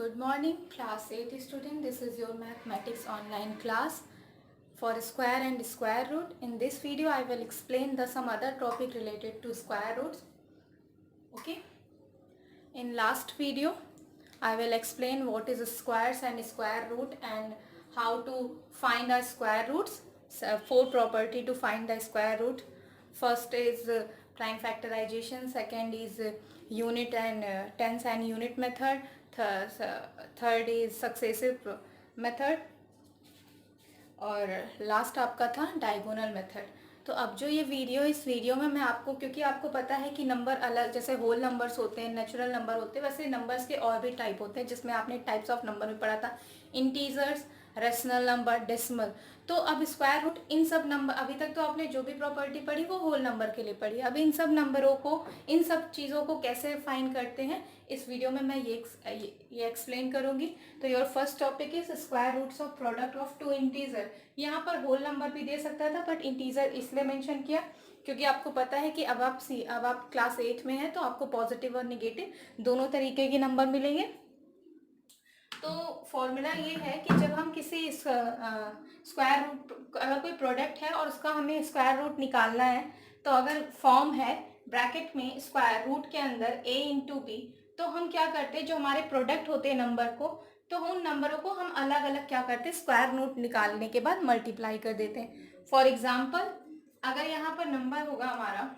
Good morning, class 8 student. This is your mathematics online class for square and square root. In this video, I will explain some other topic related to square roots. Okay. In last video, I will explain what is squares and square root and how to find the square roots. So, 4 property to find the square root. First is prime factorization. Second is unit and tens and unit method. Third is successive method और last आपका था diagonal method. तो अब जो ये video, इस video में मैं आपको, क्योंकि आपको पता है कि नंबर अलग, जैसे होल नंबर्स होते हैं, नेचुरल नंबर होते हैं, वैसे नंबर्स के और भी टाइप होते हैं जिसमें आपने टाइप्स ऑफ नंबर में पढ़ा था, इंटीजर्स, रेशनल नंबर, डेसिमल. तो अब स्क्वायर रूट, इन सब नंबर, अभी तक तो आपने जो भी प्रॉपर्टी पढ़ी वो होल नंबर के लिए पढ़ी. अब इन सब नंबरों को, इन सब चीज़ों को कैसे फाइंड करते हैं इस वीडियो में मैं ये एक्सप्लेन करूंगी. तो your first topic is square roots of product of two integer. यहाँ पर होल नंबर भी दे सकता था बट इंटीजर इसलिए मेंशन किया क्योंकि आपको पता है कि अब आप क्लास 8 में हैं तो आपको पॉजिटिव और निगेटिव दोनों तरीके के नंबर मिलेंगे. तो फॉर्मूला ये है कि जब हम किसी स्क्वायर रूट, अगर कोई प्रोडक्ट है और उसका हमें स्क्वायर रूट निकालना है, तो अगर फॉर्म है ब्रैकेट में स्क्वायर रूट के अंदर a इंटू बी, तो हम क्या करते हैं, जो हमारे प्रोडक्ट होते हैं नंबर को, तो उन नंबरों को हम अलग अलग क्या करते हैं, स्क्वायर रूट निकालने के बाद मल्टीप्लाई कर देते हैं. फॉर एग्जाम्पल, अगर यहाँ पर नंबर होगा हमारा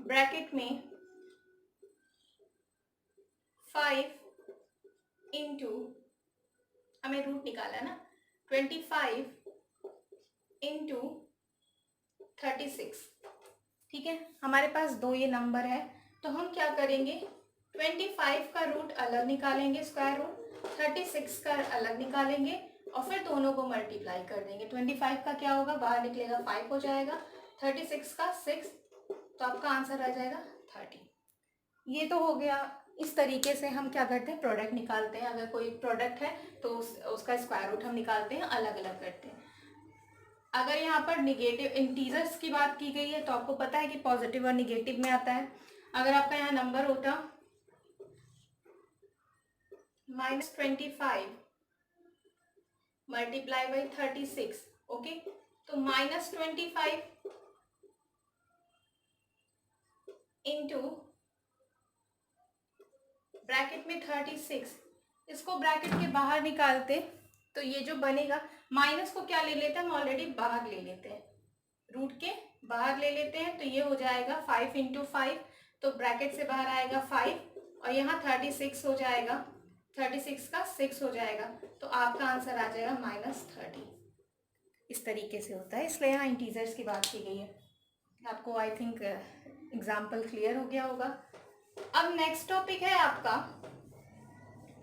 ब्रैकेट में 5 इंटू, हमें रूट निकाला है ना, 25 इंटू 36. ठीक है, हमारे पास दो ये नंबर है, तो हम क्या करेंगे, 25 का रूट अलग निकालेंगे स्क्वायर रूट, 36 का अलग निकालेंगे और फिर दोनों को मल्टीप्लाई कर देंगे. 25 का क्या होगा, बाहर निकलेगा 5 हो जाएगा, 36 का 6, तो आपका आंसर आ जाएगा 30. ये तो हो गया. इस तरीके से हम क्या करते हैं, प्रोडक्ट निकालते हैं. अगर कोई प्रोडक्ट है तो उसका स्क्वायर रूट हम निकालते हैं, अलग अलग करते हैं. अगर यहाँ पर निगेटिव इंटीजर्स की बात की गई है तो आपको पता है कि पॉजिटिव और निगेटिव में आता है. अगर आपका यहाँ नंबर होता -25 मल्टीप्लाई बाई 36, ओके, तो -25 इंटू ब्रैकेट में 36, इसको ब्रैकेट के बाहर निकालते तो ये जो बनेगा, माइनस को क्या ले लेते हैं, हम ऑलरेडी बाहर ले लेते हैं, रूट के बाहर ले लेते हैं, तो ये हो जाएगा 5 इंटू 5, तो ब्रैकेट से बाहर आएगा 5 और यहाँ 36 हो जाएगा, 36 का 6 हो जाएगा, तो आपका आंसर आ जाएगा -30. इस तरीके से होता है, इसलिए यहाँ इंटीजर्स की बात की गई है. आपको आई थिंक एग्जाम्पल क्लियर हो गया होगा. अब नेक्स्ट टॉपिक है आपका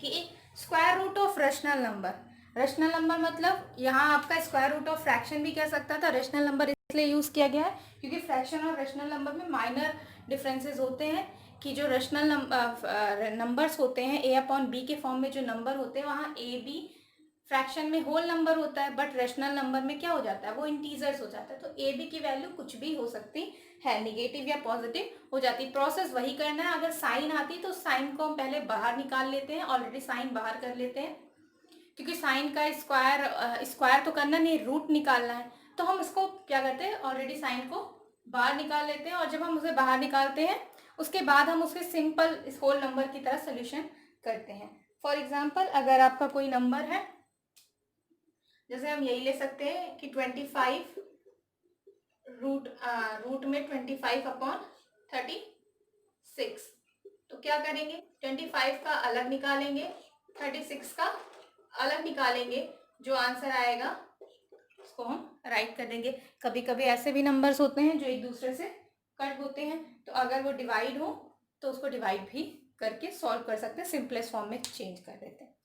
कि square root of rational number. Rational number मतलब यहाँ आपका स्क्वायर रूट ऑफ फ्रैक्शन भी कह सकता था. रेशनल नंबर इसलिए यूज़ किया गया है क्योंकि फ्रैक्शन और रेशनल नंबर में माइनर डिफरेंसेस होते हैं कि जो रेशनल नंबर्स होते हैं a अपॉन b के फॉर्म में जो नंबर होते हैं, वहाँ a b फ्रैक्शन में होल नंबर होता है, बट रेशनल नंबर में क्या हो जाता है, वो इंटीजर्स हो जाता है. तो ए बी की वैल्यू कुछ भी हो सकती है, निगेटिव या पॉजिटिव हो जाती. प्रोसेस वही करना है. अगर साइन आती तो साइन को हम पहले बाहर निकाल लेते हैं, ऑलरेडी साइन बाहर कर लेते हैं क्योंकि साइन का स्क्वायर तो करना नहीं, रूट निकालना है, तो हम इसको क्या करते हैं, ऑलरेडी साइन को बाहर निकाल लेते हैं. और जब हम उसे बाहर निकालते हैं उसके बाद हम उसके सिंपल इस होल नंबर की तरह सोल्यूशन करते हैं. फॉर एग्जाम्पल, अगर आपका कोई नंबर है, जैसे हम यही ले सकते हैं कि 25 रूट में 25 अपॉन 36, तो क्या करेंगे, 25 का अलग निकालेंगे, 36 का अलग निकालेंगे, जो आंसर आएगा उसको हम राइट कर देंगे. कभी कभी ऐसे भी नंबर्स होते हैं जो एक दूसरे से कट होते हैं, तो अगर वो डिवाइड हो तो उसको डिवाइड भी करके सॉल्व कर सकते हैं, सिंपलेस्ट फॉर्म में चेंज कर देते हैं.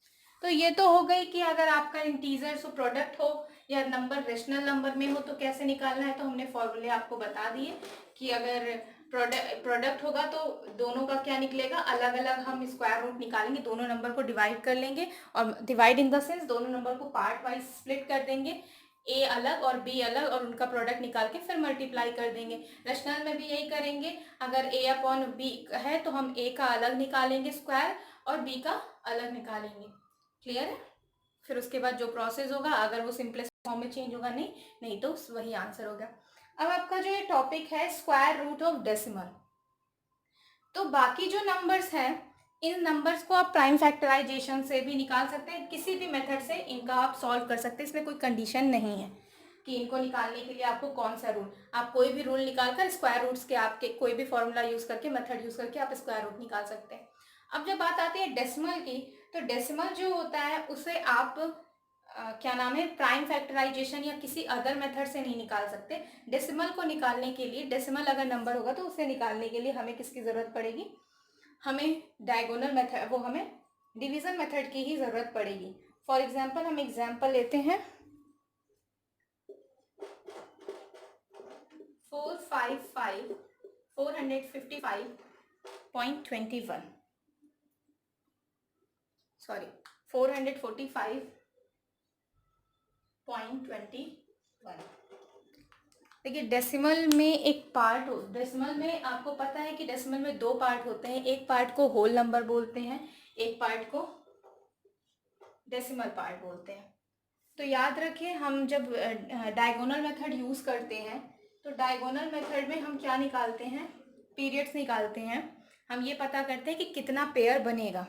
तो ये तो हो गई कि अगर आपका इंटीजर्स हो, प्रोडक्ट हो या नंबर रेशनल नंबर में हो तो कैसे निकालना है. तो हमने फॉर्मूले आपको बता दिए कि अगर प्रोडक्ट होगा तो दोनों का क्या निकलेगा, अलग अलग हम स्क्वायर रूट निकालेंगे, दोनों नंबर को डिवाइड कर लेंगे, और डिवाइड इन द सेंस दोनों नंबर को पार्ट वाइज स्प्लिट कर देंगे. ए अलग और बी अलग और उनका प्रोडक्ट निकाल के फिर मल्टीप्लाई कर देंगे। रैशनल में भी यही करेंगे, अगर ए अपॉन बी है तो हम ए का अलग निकालेंगे स्क्वायर और बी का अलग निकालेंगे। क्लियर है? फिर उसके बाद जो प्रोसेस होगा, अगर वो सिंपलेस्ट फॉर्म में चेंज होगा नहीं तो वही आंसर होगा। अब आपका जो ये टॉपिक है स्क्वायर रूट ऑफ डेसिमल, तो बाकी जो नंबर्स हैं इन नंबर्स को आप प्राइम फैक्टराइजेशन से भी निकाल सकते हैं, किसी भी मेथड से इनका आप सॉल्व कर सकते हैं। इसमें कोई कंडीशन नहीं है कि इनको निकालने के लिए आपको कौन सा रूल, आप कोई भी रूल निकाल कर स्क्वायर रूट्स के आपके कोई भी फॉर्मूला यूज करके मेथड यूज करके आप स्क्वायर रूट निकाल सकते हैं। अब जब बात आती है डेसिमल की, तो डेसिमल जो होता है उसे आप क्या नाम है, प्राइम फैक्टराइजेशन या किसी अदर मेथड से नहीं निकाल सकते। डेसिमल को निकालने के लिए, डेसिमल अगर नंबर होगा तो उसे निकालने के लिए हमें किसकी ज़रूरत पड़ेगी, हमें डायगोनल मेथड, वो हमें डिवीज़न मेथड की ही ज़रूरत पड़ेगी। फॉर एग्जांपल हम एग्जांपल लेते हैं 455.21 सॉरी 445.21। देखिए डेसिमल में एक पार्ट हो, डेसिमल में आपको पता है कि डेसिमल में दो पार्ट होते हैं, एक पार्ट को होल नंबर बोलते हैं, एक पार्ट को डेसिमल पार्ट बोलते हैं। तो याद रखिए हम जब डायगोनल मेथड यूज़ करते हैं तो डायगोनल मेथड में हम क्या निकालते हैं, पीरियड्स निकालते हैं। हम ये पता करते हैं कि कितना पेयर बनेगा।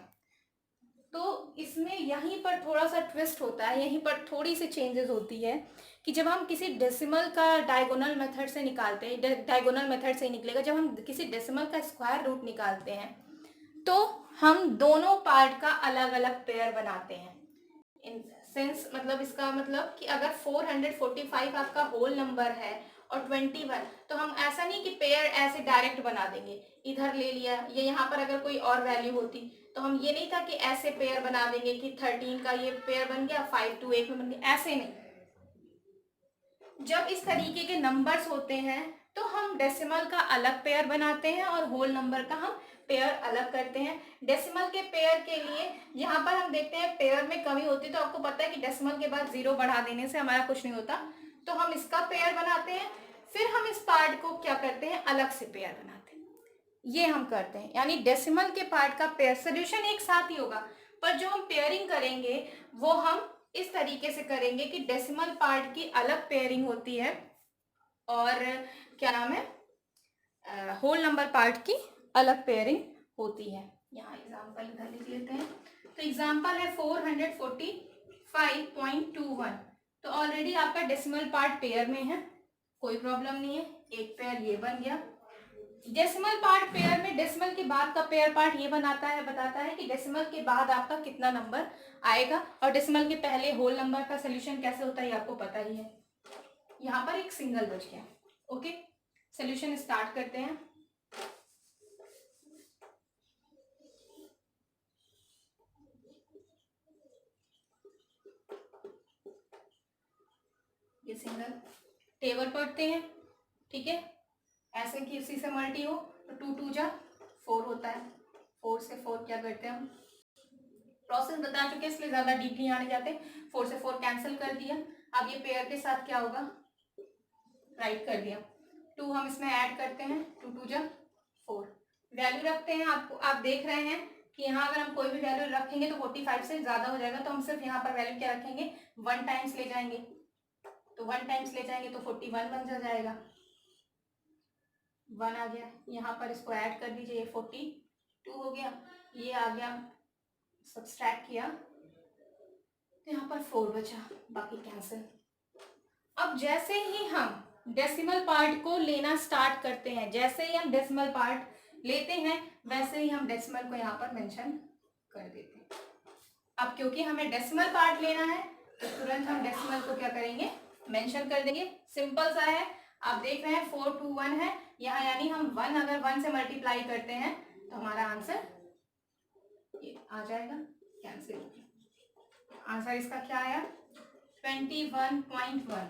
तो इसमें यहीं पर थोड़ा सा ट्विस्ट होता है, यहीं पर थोड़ी सी चेंजेस होती है कि जब हम किसी डेसिमल का डायगोनल मेथड से निकालते हैं, डायगोनल मेथड से ही निकलेगा, जब हम किसी डेसिमल का स्क्वायर रूट निकालते हैं तो हम दोनों पार्ट का अलग अलग पेयर बनाते हैं। इन सेंस मतलब इसका मतलब कि अगर 445 आपका होल नंबर है और 21, तो हम ऐसा नहीं कि पेयर ऐसे डायरेक्ट बना देंगे, इधर ले लिया, ये यहाँ पर अगर कोई और वैल्यू होती तो हम ये नहीं था कि ऐसे पेयर बना देंगे कि 13 का ये पेयर बन गया, 5 2 1 में बन गया, ऐसे नहीं। जब इस तरीके के नंबर्स होते हैं तो हम डेसिमल का अलग पेयर बनाते हैं और होल नंबर का हम पेयर अलग करते हैं। डेसिमल के पेयर के लिए यहाँ पर हम देखते हैं पेयर में कमी होती है, तो आपको पता है कि डेसिमल के बाद 0 बढ़ा देने से हमारा कुछ नहीं होता, तो हम इसका पेयर बनाते हैं, फिर हम इस पार्ट को क्या करते हैं, अलग से पेयर बनाते हैं। ये हम करते हैं, यानी डेसिमल के पार्ट का पेयर, सोल्यूशन एक साथ ही होगा, पर जो हम पेयरिंग करेंगे वो हम इस तरीके से करेंगे कि डेसिमल पार्ट की अलग पेयरिंग होती है और क्या नाम है, होल नंबर पार्ट की अलग पेयरिंग होती है। यहाँ एग्जांपल इधर लिख लेते हैं। तो एग्जांपल है 445.21, तो ऑलरेडी आपका डेसिमल पार्ट पेयर में है, कोई प्रॉब्लम नहीं है, एक पेयर ये बन गया। डेसिमल पार्ट पेयर में डेसिमल के बाद का पेयर पार्ट ये बताता है कि डेसिमल के बाद आपका कितना नंबर आएगा, और डेसिमल के पहले होल नंबर का सोल्यूशन कैसे होता है ये आपको पता ही है। यहाँ पर एक सिंगल बच गया। ओके, सोल्यूशन स्टार्ट करते हैं। ये सिंगल टेबल पढ़ते हैं, ठीक है, ऐसे कि उसी से मल्टी हो तो 2 2 जा 4 होता है, 4 से 4 क्या करते हैं हम, प्रोसेस बता चुके हैं इसलिए ज्यादा डीपली आने जाते। 4 से 4 कैंसिल कर दिया, अब ये पेयर के साथ क्या होगा, राइट कर दिया, 2 हम इसमें ऐड करते हैं, 2 2 जा 4, वैल्यू रखते हैं। आप देख रहे हैं कि यहाँ अगर हम कोई भी वैल्यू रखेंगे तो 45 से ज्यादा हो जाएगा, तो हम सिर्फ यहाँ पर वैल्यू क्या रखेंगे, 1 टाइम्स ले जाएंगे, तो 1 टाइम्स ले जाएंगे तो 41 बन जाएगा, 1 आ गया, यहाँ पर इसको ऐड कर दीजिए, 42 हो गया, ये आ गया, सब्सट्रैक्ट किया तो यहाँ पर 4 बचा, बाकी कैंसिल। अब जैसे ही हम डेसिमल पार्ट को लेना स्टार्ट करते हैं, जैसे ही हम डेसिमल पार्ट लेते हैं वैसे ही हम डेसिमल को यहाँ पर मेंशन कर देते हैं। अब क्योंकि हमें डेसिमल पार्ट लेना है तो तुरंत हम डेसिमल को क्या करेंगे, मेंशन कर देंगे। सिंपल सा है, आप देख रहे हैं 4 2 1 है यहाँ, यानी हम 1 अगर 1 से मल्टीप्लाई करते हैं तो हमारा आंसर ये आ जाएगा, कैंसिल। आंसर इसका क्या आया, 21.1।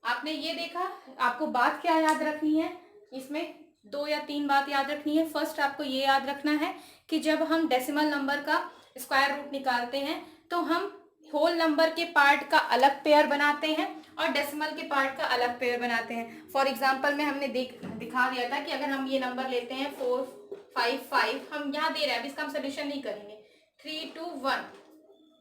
आपने ये देखा, आपको बात क्या याद रखनी है, इसमें 2 या 3 बात याद रखनी है। फर्स्ट आपको ये याद रखना है कि जब हम डेसिमल नंबर का स्क्वायर रूट निकालते हैं तो हम होल नंबर के पार्ट का अलग पेयर बनाते हैं और डेसिमल के पार्ट का अलग पेयर बनाते हैं। फॉर एग्जांपल में हमने दिखा दिया था कि अगर हम ये नंबर लेते हैं 455, हम यहाँ दे रहे हैं, अब इसका हम सोल्यूशन नहीं करेंगे, 321,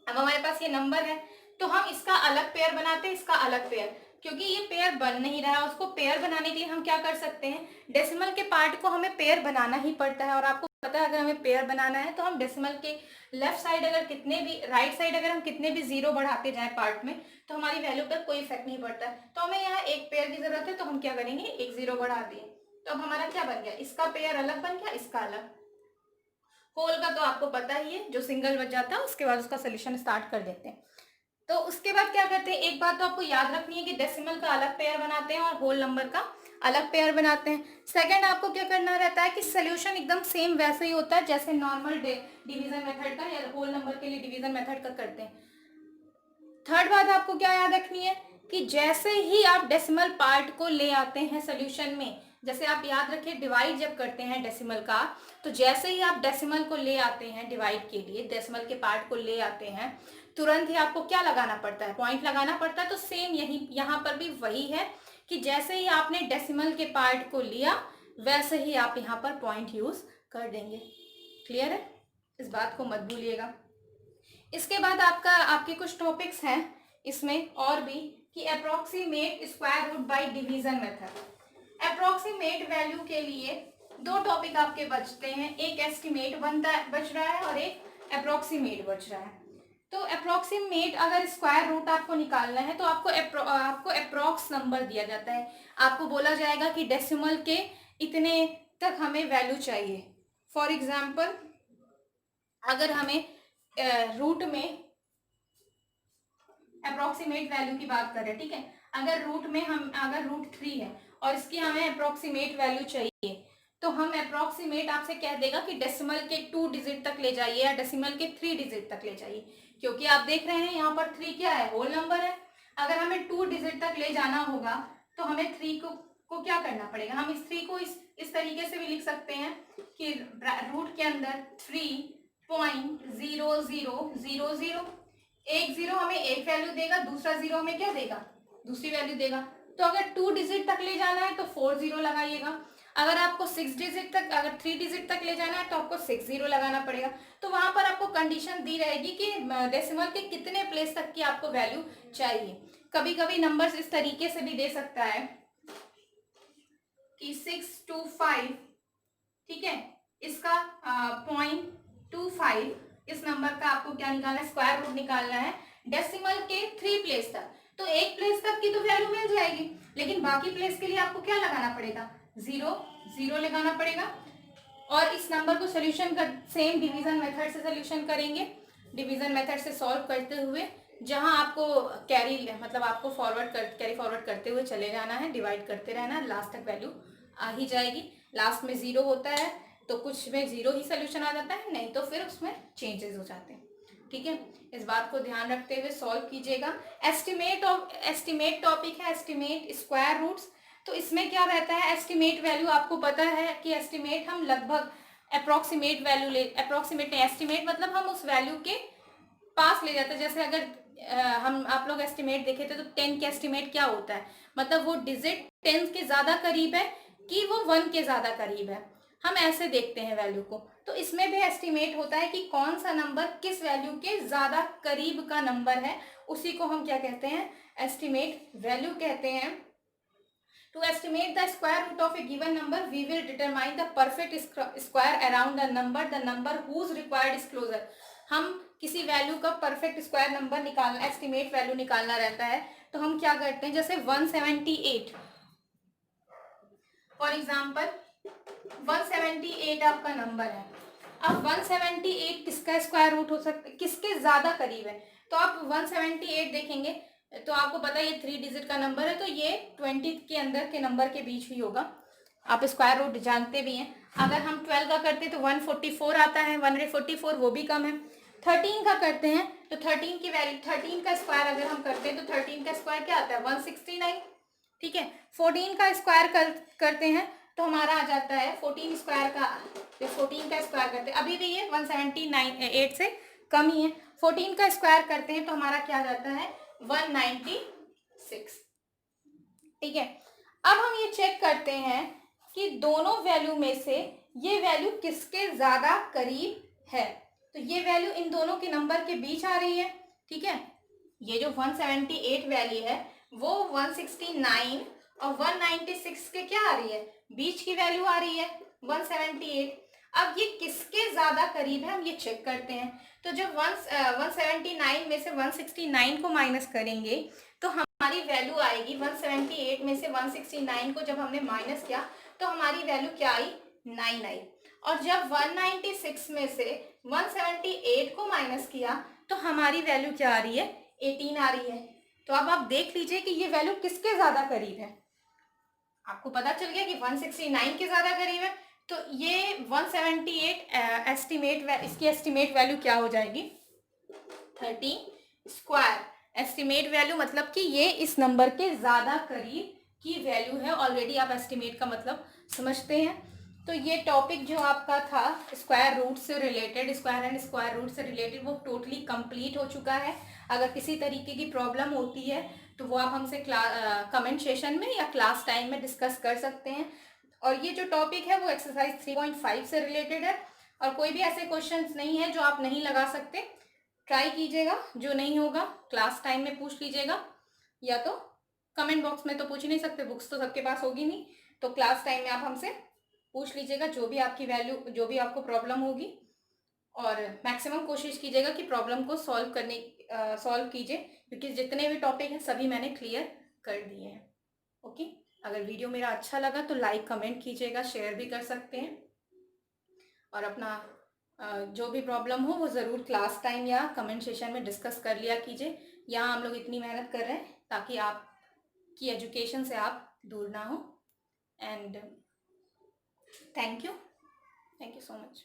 अब हमारे पास ये नंबर है तो हम इसका अलग पेयर बनाते हैं, इसका अलग पेयर, क्योंकि ये पेयर बन नहीं रहा है, उसको पेयर बनाने के लिए हम क्या कर सकते हैं, डेसिमल के पार्ट को हमें पेयर बनाना ही पड़ता है। और आपको पता है अगर हमें पेयर बनाना है तो हम डेसिमल के लेफ्ट साइड अगर कितने भी, राइट साइड अगर हम कितने भी जीरो बढ़ाते जाए पार्ट में तो हमारी वैल्यू पर कोई इफेक्ट नहीं पड़ता। तो हमें यहाँ एक पेयर की जरूरत है तो हम क्या करेंगे, एक जीरो बढ़ा दिए, तो अब हमारा क्या बन गया, इसका पेयर अलग बन गया, इसका अलग। होल का तो आपको पता ही है, जो सिंगल बच जाता है उसके बाद उसका सोल्यूशन स्टार्ट कर देते हैं। तो उसके बाद क्या करते हैं, एक बात तो आपको याद रखनी है कि डेसिमल का अलग पेयर बनाते हैं और होल नंबर का अलग पेयर बनाते हैं। सेकंड, आपको क्या करना रहता है कि सोल्यूशन एकदम सेम वैसे ही होता है जैसे नॉर्मल डिवीजन मेथड का या होल नंबर के लिए डिवीजन मेथड का करते हैं। थर्ड बात आपको क्या याद रखनी है कि जैसे ही आप डेसिमल पार्ट को ले आते हैं सोल्यूशन में, जैसे आप याद रखिए डिवाइड जब करते हैं डेसिमल का, तो जैसे ही आप डेसिमल को ले आते हैं डिवाइड के लिए, डेसिमल के पार्ट को ले आते हैं, तुरंत ही आपको क्या लगाना पड़ता है, पॉइंट लगाना पड़ता है। तो सेम यही यहाँ पर भी वही है कि जैसे ही आपने डेसिमल के पार्ट को लिया वैसे ही आप यहाँ पर पॉइंट यूज कर देंगे। क्लियर है, इस बात को मत भूलिएगा। इसके बाद आपके कुछ टॉपिक्स हैं इसमें और भी कि approximate square root by division method. Approximate value के लिए दो टॉपिक आपके बचते हैं, एक एस्टिमेट बच रहा है और एक अप्रोक्सीमेट बच रहा है। तो अप्रोक्सीमेट अगर स्क्वायर रूट आपको निकालना है तो आपको अप्रोक्स नंबर दिया जाता है, आपको बोला जाएगा कि डेसिमल के इतने तक हमें वैल्यू चाहिए। फॉर एग्जाम्पल अगर हमें रूट में अप्रोक्सीमेट वैल्यू की बात करें, ठीक है, अगर रूट 3 है और इसकी हमें अप्रोक्सीमेट वैल्यू चाहिए तो हम अप्रोक्सीमेट आपसे कह देगा कि डेसिमल के 2 डिजिट तक ले जाइए या डेसिमल के 3 डिजिट तक ले जाइए, क्योंकि आप देख रहे हैं यहाँ पर 3 क्या है, होल नंबर है। अगर हमें 2 डिजिट तक ले जाना होगा तो हमें 3 को क्या करना पड़ेगा, हम इस 3 को इस तरीके से भी लिख सकते हैं कि रूट के अंदर 3.0000, एक जीरो हमें एक वैल्यू देगा, दूसरा जीरो हमें क्या देगा, दूसरी वैल्यू देगा। तो अगर 2 डिजिट तक ले जाना है तो 4 जीरो लगाइएगा, अगर आपको 6 डिजिट तक, अगर 3 डिजिट तक ले जाना है तो आपको 6 जीरो लगाना पड़ेगा। तो वहां पर आपको कंडीशन दी रहेगी कि डेसिमल के कितने प्लेस तक की आपको वैल्यू चाहिए। कभी कभी नंबर्स इस तरीके से भी दे सकता है कि 625, ठीक है, इसका 0.25, इस नंबर का आपको क्या निकालना है, स्क्वायर रूट निकालना है डेसिमल के 3 प्लेस तक। तो एक प्लेस तक की तो वैल्यू मिल जाएगी, लेकिन बाकी प्लेस के लिए आपको क्या लगाना पड़ेगा, जीरो लगाना पड़ेगा। और इस नंबर को सोल्यूशन कर सेम डिवीजन मेथड से सोल्यूशन करेंगे, डिवीजन मेथड से सॉल्व करते हुए, जहां आपको आपको कैरी फॉरवर्ड करते हुए चले जाना है, डिवाइड करते रहना है, लास्ट तक वैल्यू आ ही जाएगी। लास्ट में जीरो होता है तो कुछ में जीरो ही सोल्यूशन आ जाता है, नहीं तो फिर उसमें चेंजेस हो जाते हैं। ठीक है, इस बात को ध्यान रखते हुए सॉल्व कीजिएगा। एस्टिमेट टॉपिक है, एस्टिमेट स्क्वायर रूट्स। तो इसमें क्या रहता है, एस्टिमेट वैल्यू आपको पता है कि एस्टिमेट हम लगभग एस्टिमेट मतलब हम उस वैल्यू के पास ले जाते हैं। जैसे अगर आप लोग एस्टिमेट देखे थे तो 10 के एस्टिमेट क्या होता है, मतलब वो डिजिट 10 के ज्यादा करीब है कि वो 1 के ज्यादा करीब है, हम ऐसे देखते हैं वैल्यू को। तो इसमें भी एस्टिमेट होता है कि कौन सा नंबर किस वैल्यू के ज्यादा करीब का नंबर है, उसी को हम क्या कहते हैं, एस्टिमेट वैल्यू कहते हैं। To estimate the square root of a given number, we will determine the perfect square around the number whose required is closer. हम किसी वैल्यू का परफेक्ट स्क्वायर नंबर निकालना, एस्टिमेट वैल्यू निकालना रहता है, तो हम क्या करते हैं, जैसे 178 फॉर एग्जाम्पल 178 आपका नंबर है। अब 178 किसका स्क्वायर रूट हो सकता है, किसके ज्यादा करीब है, तो आप 178 देखेंगे तो आपको पता है ये 3 डिजिट का नंबर है, तो ये 20 के अंदर के नंबर के बीच ही होगा, आप स्क्वायर रूट जानते भी हैं। अगर हम 12 का करते हैं तो 144 आता है, 144 वो भी कम है। 13 का करते हैं तो 13 की वैल्यू, 13 का स्क्वायर अगर हम करते हैं तो 13 का स्क्वायर क्या आता है, 169, ठीक है। 14 का स्क्वायर करते हैं तो हमारा आ जाता है 14 स्क्वायर का, 14 का स्क्वायर करते हैं, अभी भी ये 178 से कम ही है। 14 का स्क्वायर करते हैं तो हमारा क्या आ जाता है 196। ठीक है, अब हम ये चेक करते हैं कि दोनों वैल्यू में से ये वैल्यू किसके ज्यादा करीब है। तो ये वैल्यू इन दोनों के नंबर के बीच आ रही है। ठीक है, ये जो 178 वैल्यू है वो 169 और 196 के क्या आ रही है, बीच की वैल्यू आ रही है 178। अब ये किसके ज्यादा करीब है हम ये चेक करते हैं। तो जब 179 में से 169 को माइनस करेंगे तो हमारी वैल्यू आएगी 178 में से 169 को जब हमने माइनस किया तो हमारी वैल्यू क्या आई 9 आई। और जब 196 में से 178 को माइनस किया तो हमारी वैल्यू क्या आ रही है 18 आ रही है। तो अब आप देख लीजिए कि ये वैल्यू किसके ज्यादा करीब है। आपको पता चल गया कि 169 के ज्यादा करीब है। तो ये 178 इसकी एस्टिमेट वैल्यू क्या हो जाएगी 30 स्क्वायर। एस्टिमेट वैल्यू मतलब कि ये इस नंबर के ज्यादा करीब की वैल्यू है। ऑलरेडी आप एस्टिमेट का मतलब समझते हैं। तो ये टॉपिक जो आपका था स्क्वायर रूट से related, square and square root से रिलेटेड, वो टोटली कंप्लीट हो चुका है। अगर किसी तरीके की प्रॉब्लम होती है तो वो आप हमसे कमेंट सेशन में या क्लास टाइम में डिस्कस कर सकते हैं। और ये जो टॉपिक है वो एक्सरसाइज 3.5 से रिलेटेड है। और कोई भी ऐसे क्वेश्चंस नहीं है जो आप नहीं लगा सकते। ट्राई कीजिएगा, जो नहीं होगा क्लास टाइम में पूछ लीजिएगा, या तो कमेंट बॉक्स में तो पूछ ही नहीं सकते, बुक्स तो सबके पास होगी नहीं, तो क्लास टाइम में आप हमसे पूछ लीजिएगा जो भी आपकी वैल्यू, जो भी आपको प्रॉब्लम होगी। और मैक्सिमम कोशिश कीजिएगा कि प्रॉब्लम को सॉल्व कीजिए, क्योंकि जितने भी टॉपिक हैं सभी मैंने क्लियर कर दिए हैं। ओके, अगर वीडियो मेरा अच्छा लगा तो लाइक कमेंट कीजिएगा, शेयर भी कर सकते हैं। और अपना जो भी प्रॉब्लम हो वो ज़रूर क्लास टाइम या कमेंट सेशन में डिस्कस कर लिया कीजिए। यहाँ हम लोग इतनी मेहनत कर रहे हैं ताकि आपकी एजुकेशन से आप दूर ना हो। And thank you so much.